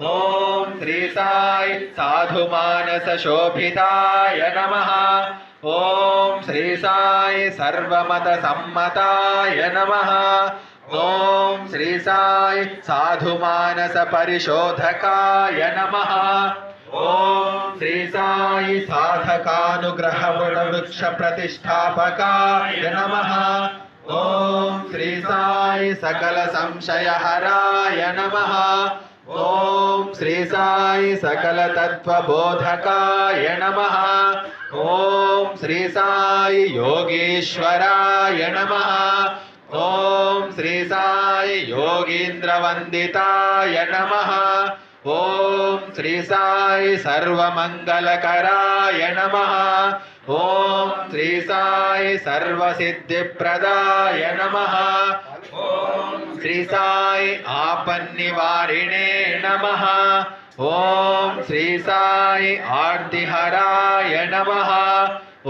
ఓం శ్రీ సాయి సాధు మానస శోభితాయ నమః. ఓం శ్రీ సాయి సర్వమత సమ్మతాయ నమః. ఓం శ్రీ సాయి సాధు మానస పరిశోధకాయ నమః. ఓం శ్రీ సాయి సాధకానుగ్రహ వృక్ష ప్రతిష్టాపకాయ నమః. ఓం శ్రీ సాయి సకల సంశయహరాయ నమః. ఓం శ్రీ సాయి సకల తత్వబోధకాయ నమః. ఓం శ్రీ సాయి యోగీశ్వరాయ నమః. ఓం శ్రీ సాయి యోగీంద్రవందితాయ నమః. ఓం శ్రీ సాయి సర్వమంగళకరాయ నమః. ఓం శ్రీ సాయి సర్వసిద్ధిప్రదాయ నమః. ఓం శ్రీ సాయి ఆపన్నివారిణే నమః. ఓం శ్రీ సాయి ఆర్తిహరాయ నమః.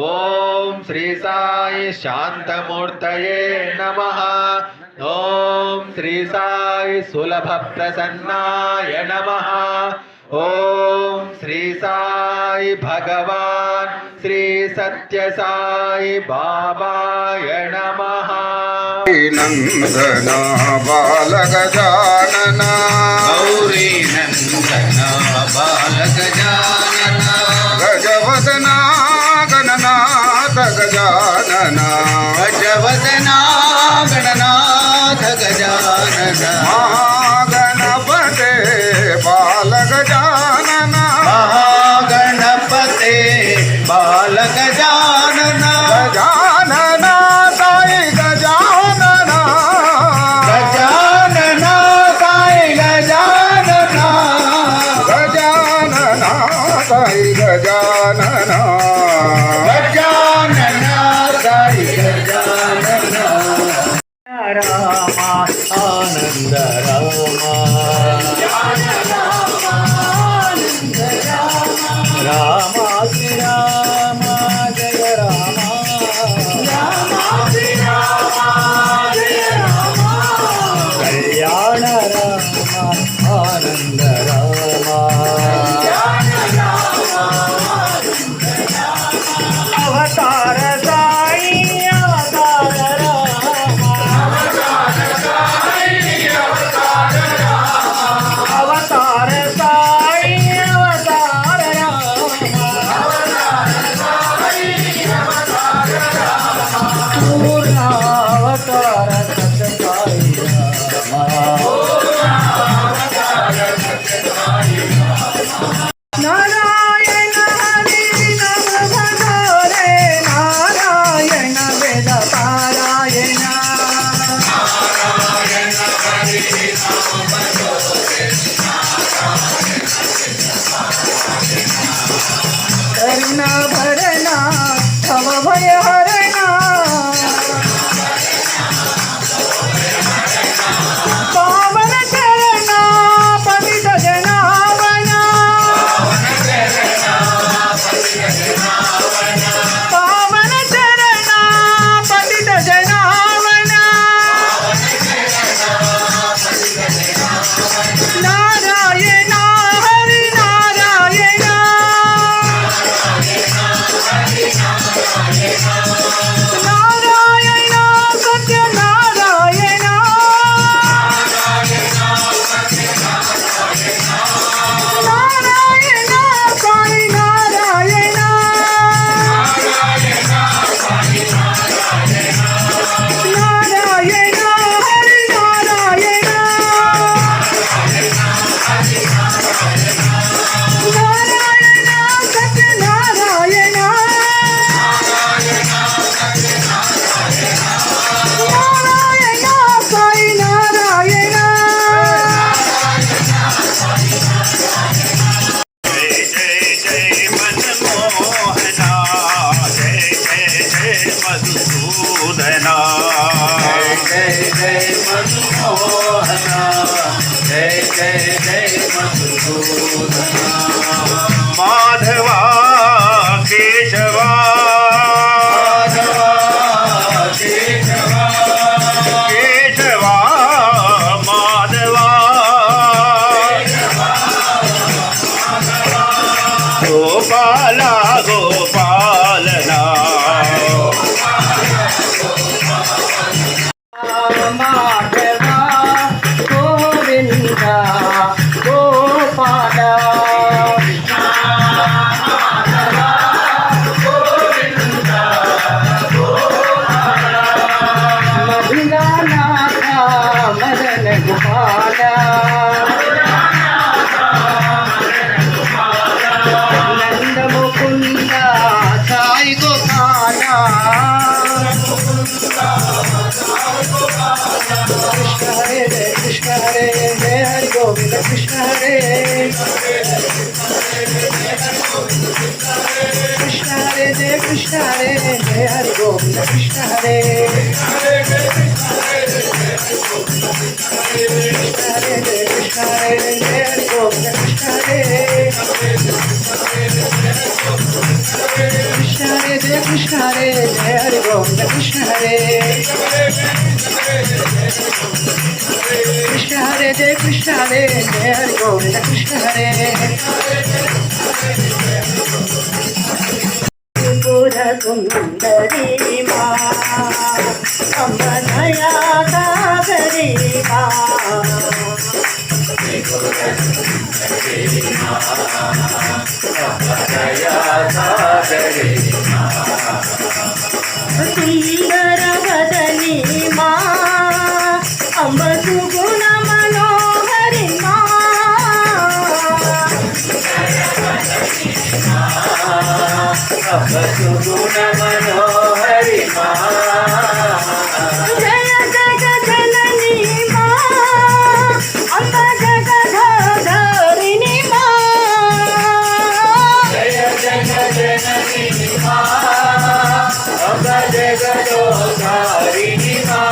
ఓం శ్రీ సాయి శాంతమూర్తయే నమః. ఓం శ్రీ సాయి సులభ ప్రసన్నాయ నమః. ఓం శ్రీ సాయి భగవాన్ శ్రీ సత్య సాయి బాబాయ నమః. నందన బాల గజానన గౌరీ నందన బాల గజానన గజవదన గణనాథ గజానన గజవదన గణనాథ గజానన మహాగణపతే బాల గజానన మహాగణపతే బాల గజానన గజానన సాయి గజానన గజానన సాయి గజానన గజానన సాయి గజానన గజానన సాయి గజానన. రామ ఆనంద రామ రామ శ్రీ రామ జయ రామ కళ్యాణ రామ ఆనంద రామ అవతార సాయి అవతార రామ అవతార సాయి అవతార రామ పూర్ణావతార సత్య సాయి నారాయణ హరి నమ భగోరే నారాయణ వేద పారాయణ కరుణ భరణ భవ భయ హరణ పావన చరణ పతిత జనావన పావన చరణ పతిత జనావన నారాయణ హరి నారాయణ నారాయణ సత్య నారాయణ నారాయణ సాయి నారాయణ నారాయణ హరి నారాయణ నారాయణ సత్య నారాయణ నారాయణ సాయి నారాయణ जय जय जय मनमोहना जय जय जय मधुसूदना जय जय मनमोहना जय जय जय मधुसूदना माधवा केशवा केशवा केशवा माधवा గోపాల గోపాలనా మాధవ గోవింద గోపాల మధురానాథ మదన గోపాల నందముకుంద సాయి గోపాల कृष्ण हरे जय हरि गोविंद कृष्ण हरे कृष्ण हरे जय कृष्ण हरे जय हरि गोविंद कृष्ण हरे कृष्ण हरे जय कृष्ण हरे जय हरि गोविंद कृष्ण हरे कृष्ण हरे जय कृष्ण हरे जय हरि गोविंद कृष्ण हरे कृष्ण हरे जय कृष्ण हरे जय हरि गोविंद कृष्ण हरे त्रिपुर सुंदरी माँ अम्ब दया सागरी माँ सुंदर वदनी माँ अम्ब सुगुण मनोहरि माँ अम्ब सुगुण मनोहरि माँ जय जगजननी माँ अम्ब जगधरिणी माँ जय जगजननी माँ अम्ब जगदोधारिणी माँ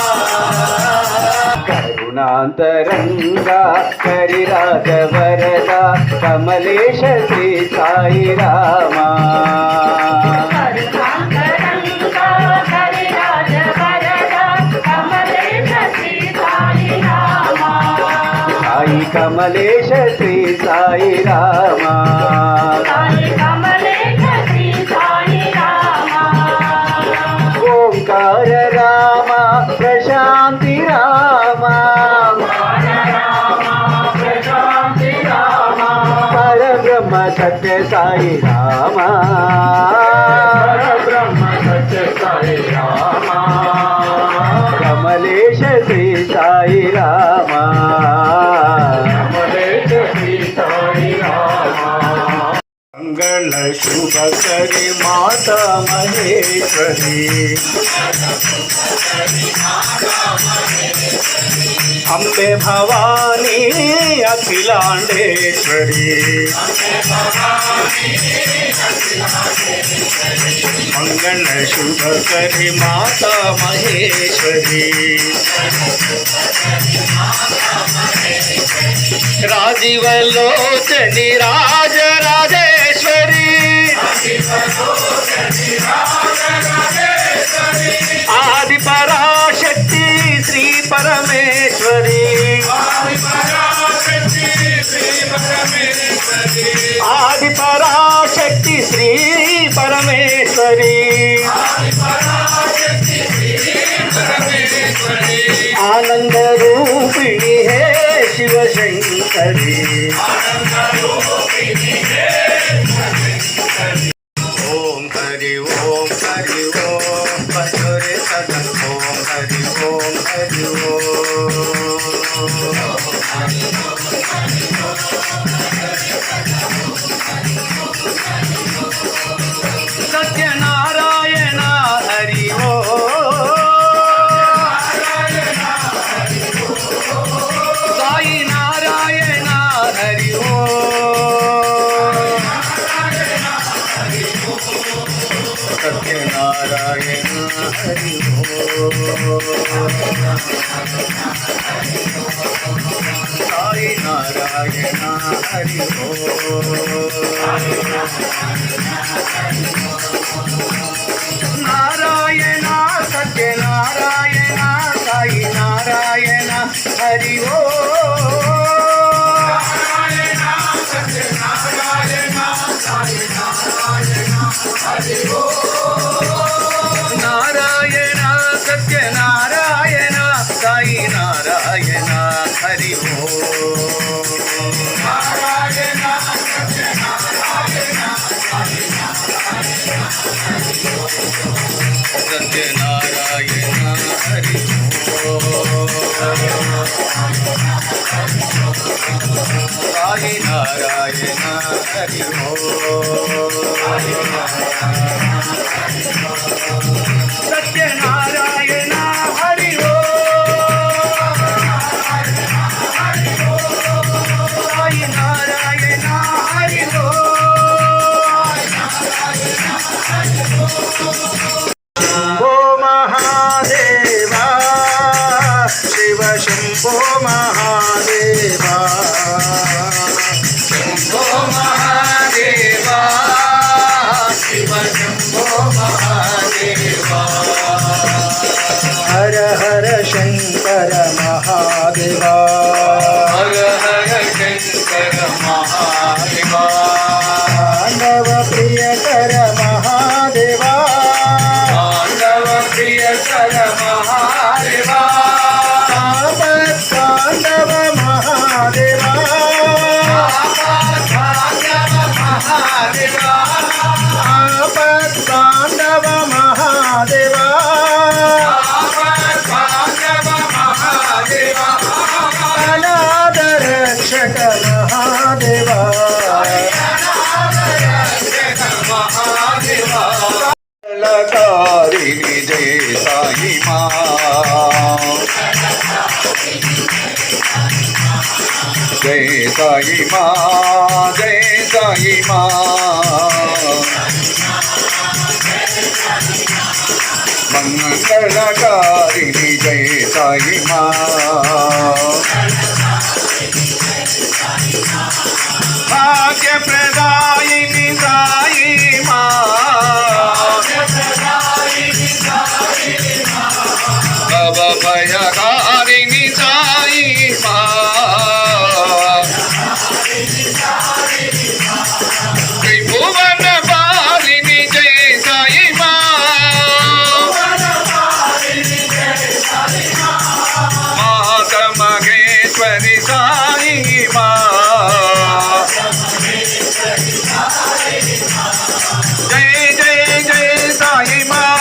करुणांतरंगा करिराज वरदा कमलेश श्री साई रामा करुणांतरंगा करिराज वरदा कमलेश श्री साई रामा साई कमलेश श्री साई रामा साई कमलेश श्री साई रामा ओंकार रामा प्रशांति रामा परब्रह्म सत्य साई रामा परब्रह्म सत्य साई रामा कमलेश श्री साई रामा कमलेश श्री साई रामा मंगल शुभ करी माता महेश्वरी अम्बे भवानी अखिलांडेश्वरी मंगल शुभ करी माता महेश्वरी राजीव लोचनी राज राजेश्वरी आदि पराशक्ति श्री परमेश्वरी आदि पराशक्ति श्री परमेश्वरी आनंद रूपिणी है शिव शंकरी ओम हरि ओम भजोरे सदन ओम हरि ओम सत्यनारायण हरि साई नारायण हरि सत्यनारायण हरि साई नारायण हरि नारायण सत्यनारायण साई नारायण हरि नारायण सत्यनारायण साई नारायण सत्यनारायण हरि साई नारायण हरि सत्यनारायण हरि साई नारायण हरि शंभो महादेवा शिव शंभो महादेवा शंभो महादेवा शिव शंभो महादेवा हर हर शंकर महादेवा हर हर शंकर महादेवा पांडव प्रियकर महादेवा पांडव प्रियकर महादेवा पांडव महादेवा महादेवा पांडव महादेवा अनाथ रक्षक महादेवा लकारिणी जय साई माँ जय साई माँ जय साई माँ मंगलकारिणी जय साई माँ भाग्य प्रदायिनी साई माँ भव भयकारिणी साई माँ त्रिभुवन पालिनी जय साई माँ माता महेश्वरी साई माँ जय जय जय साई माँ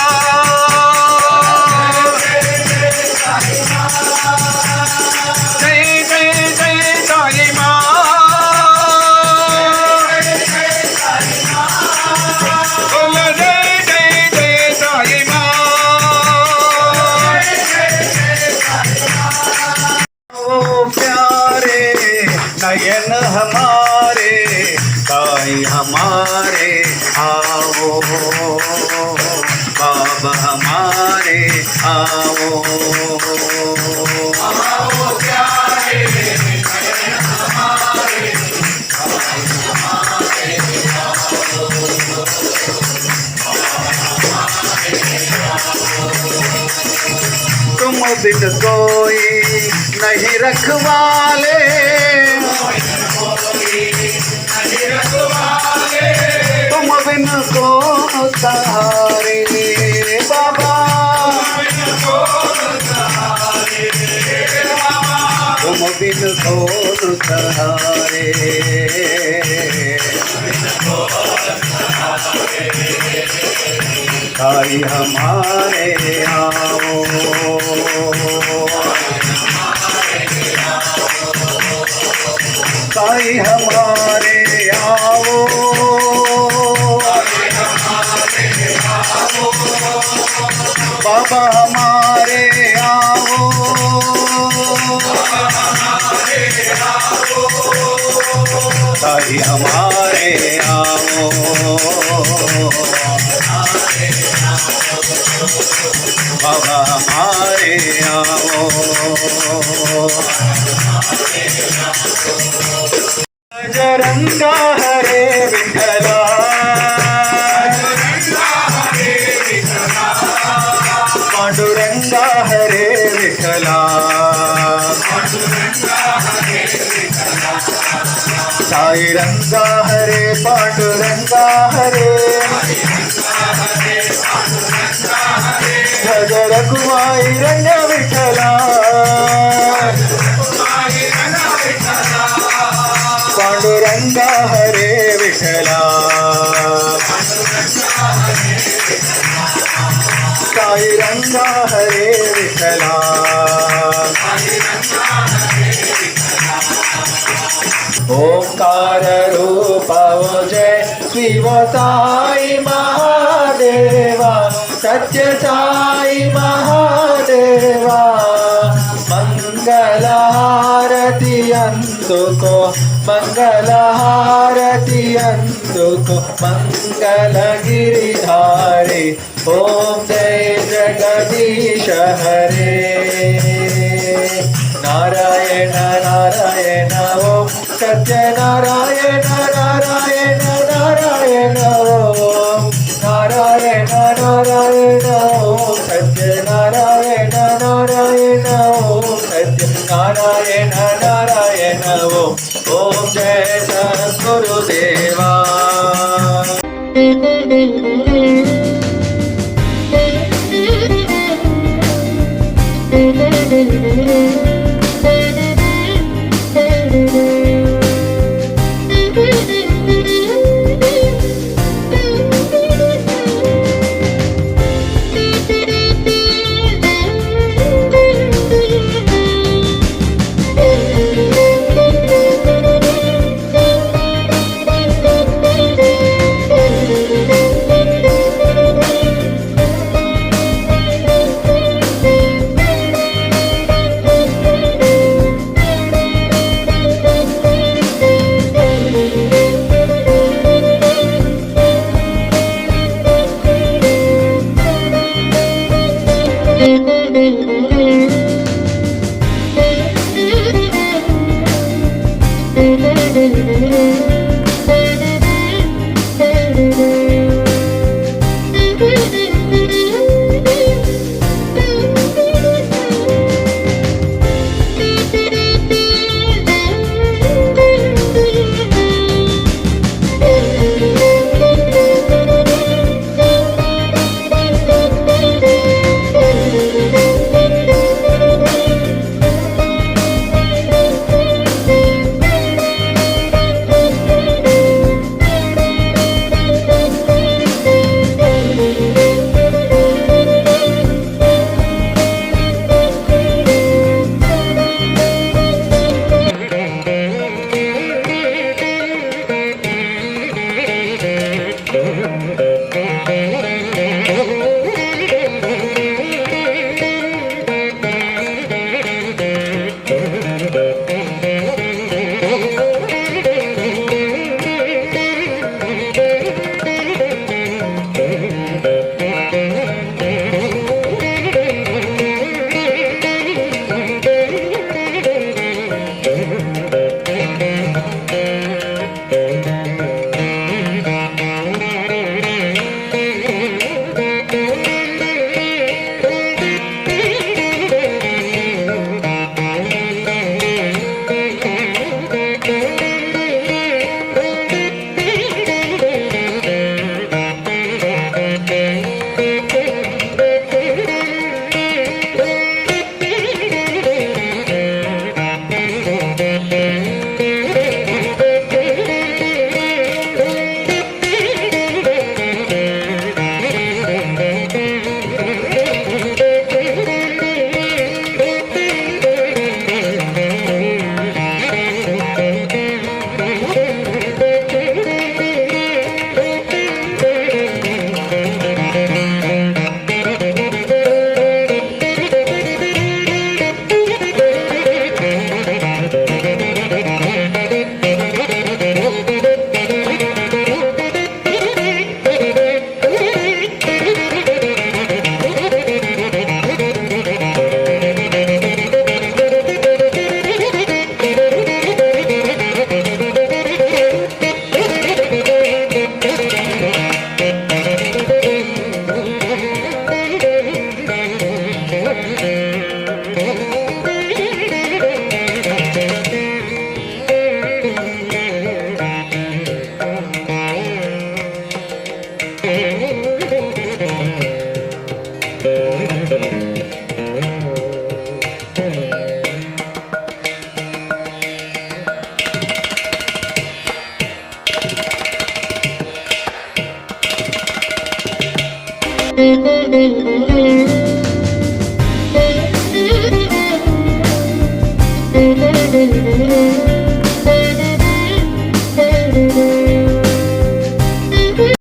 जय जय जय साई माँ बोल जय जय जय साई माँ ओ प्यारे नयन हमारे साई हमारे आओ बाबा हमारे आओ तुम बिन कोई नहीं रखवाले तुम बिन को सहारे बाबा तुम बिन को सहारे साई हमारे आओ साई हमारे आओ बाबा हमारे आओ साई हमारे आओ बाबा हमारे आओ बजरंगा हरे विठला पांडुरंगा हरे विठला साई रंगा हरे पांडुरंगा हरे भज रघुमाई रंग विठला पांडुरंगा हरे विठला साई रंगा हरे विठला ओंकार रूप जय शिव साई महादेवा सत्य साई महादेवा मंगलहारति अंतुको मंगलहारति अंतुको मंगल गिरिधारी ओम जय जगदीश हरे नारायण नारायण ओम सत्य नारायण नारायण नारायण ओम नारायण नारायण ओम सत्य नारायण नारायण ओम सत्य नारायण नारायण ओम ओम जय सद्गुरुदेवा Thank you.